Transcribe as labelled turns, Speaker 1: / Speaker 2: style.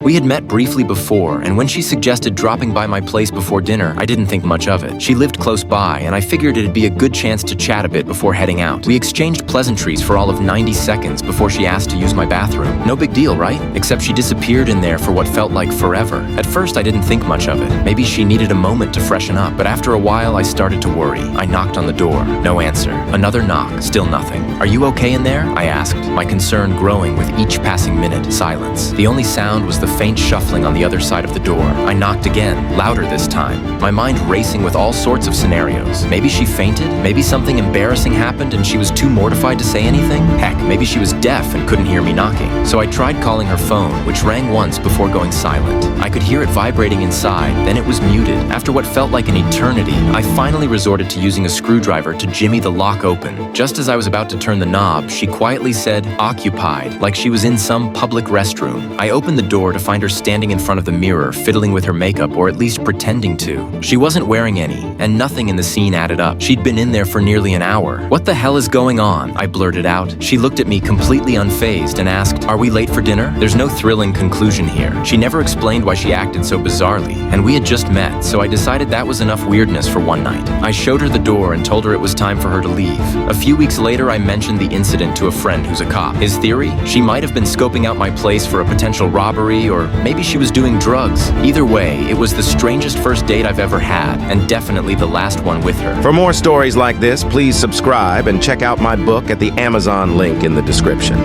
Speaker 1: We had met briefly before, and when she suggested dropping by my place before dinner, I didn't think much of it. She lived close by, and I figured it'd be a good chance to chat a bit before heading out. We exchanged pleasantries for all of 90 seconds before she asked to use my bathroom. No big deal, right? Except she disappeared in there for what felt like forever. At first, I didn't think much of it. Maybe she needed a moment to freshen up, but after a while, I started to worry. I knocked on the door. No answer. Another knock. Still nothing. "Are you okay in there?" I asked, my concern growing with each passing minute. Silence. The only sound was the faint shuffling on the other side of the door. I knocked again, louder this time, my mind racing with all sorts of scenarios. Maybe she fainted? Maybe something embarrassing happened and she was too mortified to say anything? Heck, maybe she was deaf and couldn't hear me knocking. So I tried calling her phone, which rang once before going silent. I could hear it vibrating inside, then it was muted. After what felt like an eternity, I finally resorted to using a screwdriver to jimmy the lock open. Just as I was about to turn the knob, she quietly said, "Occupied," like she was in some public restroom. I opened the door to find her standing in front of the mirror, fiddling with her makeup, or at least pretending to. She wasn't wearing any, and nothing in the scene added up. She'd been in there for nearly an hour. "What the hell is going on?" I blurted out. She looked at me completely unfazed and asked, "Are we late for dinner?" There's no thrilling conclusion here. She never explained why she acted so bizarrely, and we had just met, so I decided that was enough weirdness for one night. I showed her the door and told her it was time for her to leave. A few weeks later, I mentioned the incident to a friend who's a cop. His theory? She might have been scoping out my place for a potential robbery, or maybe she was doing drugs. Either way, it was the strangest first date I've ever had, and definitely the last one with her.
Speaker 2: For more stories like this, please subscribe and check out my book at the Amazon link in the description.